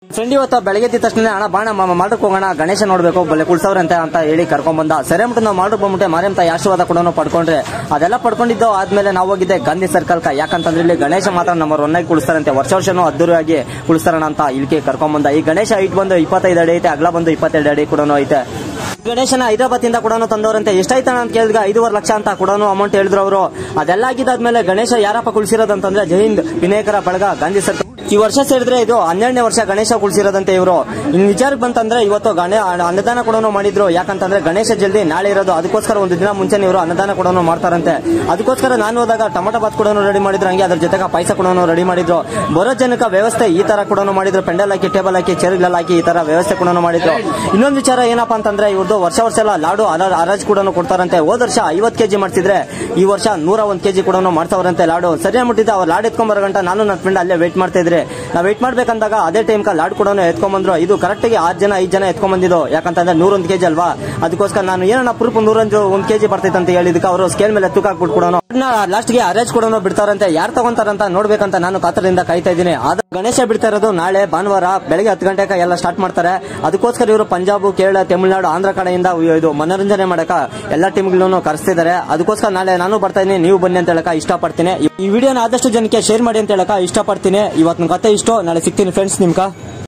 Friend ಇವತ್ತು ಬೆಳಗ್ಗೆ ಎದ್ದ ತಕ್ಷಣ ಅಣ್ಣ ಬಾಣ ಮಾಡ್ರಕ್ ಹೋಗೋಣ ಗಣೇಶ ನೋಡ್ಬೇಕು ಬಲ್ಲೆ ಕುಳ್ಸವ್ರಂತೆ ಅಂತ ಹೇಳಿ ಕರ್ಕೊಂಡ್ ಬಂದ. ಸರಿ ಅಂದ್ಬಿಟ್ಟು ನಾವು ಮಾಡ್ರಕ್ ಬಂದ್ಬಿಟ್ಟೆ ಮಾರಿಯಂತ ಆಶೀರ್ವಾದ ಕೂಡ ಪಡ್ಕೊಂಡ್ರೆ ಅದೆಲ್ಲ ಪಡ್ಕೊಂಡಿದ್ದು ಆದ್ಮೇಲೆ ನಾವು ಹೋಗಿದ್ದೆ ಗಾಂಧಿ ಸರ್ಕಲ್ ಯಾಕಂತಂದ್ರೆ ಇಲ್ಲಿ ಗಣೇಶ ಮಾತ್ರ ನಂಬರ್ 1 ಆಗಿ ಕುಳಿಸ್ತಾರಂತೆ. ವರ್ಷನೂ ಅದ್ದೂರಿಯಾಗಿ ಕುಳಿಸ್ತಾರಣ ಅಂತ ಇಲ್ಲಿಗೆ ಕರ್ಕೊಂಡ್ ಬಂದ. ಈ ಗಣೇಶ ಹೈಟ್ ಬಂದು 25 ಅಡಿ ಐತೆ, ಅಗಲ ಬಂದು 22 ಅಡಿ ಕೂಡ ಐತೆ. ಗಣೇಶನ ಹೈದರಾಬಾದ್ ಇಂದ ಕೂಡ ತಂದವರಂತೆ. ಎಷ್ಟಾಯ್ತಾನ ಅಂತ ಕೇಳಿದಾಗ 5.5 ಲಕ್ಷ ಅಂತ ಕೂಡ ಅಮೌಂಟ್ ಹೇಳಿದ್ರು ಅವರು. ಅದೆಲ್ಲ ಆಗಿದ್ದಾದ್ಮೇಲೆ ಗಣೇಶ ಯಾರಪ್ಪ ಕುಳಿಸಿರೋದಂತಂದ್ರೆ ಜೈಹಿಂದ್ ವಿನಾಯಕರ ಬಳಗ ಗಾಂಧಿ ಸರ್ಕಲ್. ಈ ವರ್ಷ ಸೇರಿದ್ರೆ ಇದು 12ನೇ ವರ್ಷ ಗಣೇಶ ಕುಳಿಸಿರೋದಂತೆ ಇವರು. ಇನ್ ವಿಚಾರಕ್ಕೆ ಬಂತಂದ್ರೆ ಇವತ್ತು ಅನ್ನದಾನ ಕೂಡ ಮಾಡಿದ್ರು. ಯಾಕಂತಂದ್ರೆ ಗಣೇಶ ಜಲ್ದಿ ನಾಳೆ ಇರೋದು, ಅದಕ್ಕೋಸ್ಕರ ಒಂದು ದಿನ ಮುಂಚೆ ಇವರು ಅನ್ನದಾನ ಕೂಡ ಮಾಡ್ತಾರಂತೆ. ಅದಕ್ಕೋಸ್ಕರ ನಾನು ಹೋದಾಗ ಟೊಮಟೊ ಬಾತ್ ಕೂಡ ರೆಡಿ ಮಾಡಿದ್ರು, ಹಂಗೆ ಅದ್ರ ಜೊತೆಗೆ ಪಾಯಸ ಕೂಡ ರೆಡಿ ಮಾಡಿದ್ರು. ಬರೋ ಜನಕ್ಕೆ ವ್ಯವಸ್ಥೆ ಈ ತರ ಕೂಡ ಮಾಡಿದ್ರು. ಪೆಂಡಲ್ ಹಾಕಿ, ಟೇಬಲ್ ಹಾಕಿ, ಚೇರ್ಗಳು ಹಾಕಿ ಈ ತರ ವ್ಯವಸ್ಥೆ ಕೂಡ ಮಾಡಿದ್ರು. ಇನ್ನೊಂದು ವಿಚಾರ ಏನಪ್ಪಾ ಅಂತಂದ್ರೆ ಇವ್ರದ್ದು ವರ್ಷ ಎಲ್ಲ ಲಾಡು ಹರಾಜ್ ಕೂಡ ಕೊಡ್ತಾರಂತೆ. ಹೋದ ವರ್ಷ 50 ಕೆಜಿ ಮಾಡ್ತಿದ್ರೆ ಈ ವರ್ಷ 101 ಕೆಜಿ ಕೂಡ ಮಾಡ್ತಾವ್ರಂತೆ ಲಾಡು. ಸರಿ ಅಂದ್ಬಿಟ್ಟಿದ್ದೆ ಅವ್ರು ಲಾಡ್ ಎತ್ಕೊಂಡ್ ಬರೋ ಗಂಟ ನಾನು ನನ್ನ ಫ್ರೆಂಡ್ ಅಲ್ಲೇ ವೇಟ್ ಮಾಡ್ತಾ ಇದ್ರೆ. ನಾವು ವೇಟ್ ಮಾಡ್ಬೇಕಂದಾಗ ಅದೇ ಟೈಮ್ ಲಾಡ್ ಕೂಡ ಎತ್ಕೊಂಡ್ ಬಂದ್ರು. ಇದು ಕರೆಕ್ಟ್ ಆಗಿ 5 ಜನ ಎತ್ಕೊಂಡ್ ಬಂದಿದ್ದು. ಯಾಕಂತಂದ್ರೆ 101 ಕೆಜಿ ಅಲ್ವಾ, ಅದಕ್ಕೋಸ್ಕರ ನಾನು ಏನನ್ನ ಪ್ರೂಫ್ 101 ಕೆಜಿ ಬರ್ತೈತೆ ಅಂತ ಹೇಳಿದಕ್ಕೆ ಅವರು ಸ್ಕೇಲ್ ಮೇಲೆ ತೂಕ ಹಾಕ್ಬಿಟ್ಟು ಕೂಡ ಲಾಸ್ಟ್ ಗೆ ಹರಾಜ್ ಕೂಡ ಬಿಡ್ತಾರಂತೆ. ಯಾರು ತಗೊಂತಾರಂತ ನೋಡ್ಬೇಕಂತ ನಾನು ಕಾತರದಿಂದ ಕಾಯ್ತಾ ಇದ್ದೀನಿ. ಆದ್ರೆ ಗಣೇಶ ಬಿಡ್ತಾ ಇರೋದು ನಾಳೆ ಭಾನುವಾರ ಬೆಳಗ್ಗೆ 10 ಗಂಟೆಗೆ ಎಲ್ಲ ಸ್ಟಾರ್ಟ್ ಮಾಡ್ತಾರೆ. ಅದಕ್ಕೋಸ್ಕರ ಇವರು ಪಂಜಾಬ್, ಕೇರಳ, ತಮಿಳುನಾಡು, ಆಂಧ್ರ ಕಡೆಯಿಂದ ಇದು ಮನೋರಂಜನೆ ಮಾಡಕ ಎಲ್ಲಾ ಟೀಮ್ಗಳನ್ನು ಕರೆಸ್ತಿದ್ದಾರೆ. ಅದಕ್ಕೋಸ್ಕರ ನಾಳೆ ನಾನು ಬರ್ತಾ ಇದ್ದೀನಿ, ನೀವು ಬನ್ನಿ ಅಂತ ಹೇಳಕ ಇಷ್ಟಪಡ್ತೀನಿ. ಈ ವಿಡಿಯೋನ ಆದಷ್ಟು ಜನಕ್ಕೆ ಶೇರ್ ಮಾಡಿ ಅಂತ ಹೇಳಕ ಇಷ್ಟಪಡ್ತೀನಿ. ಇವತ್ತಿನ ಕತೆ ಇಷ್ಟು, ನಾಳೆ ಸಿಗ್ತೀನಿ ಫ್ರೆಂಡ್ಸ್ ನಿಮ್ಗ.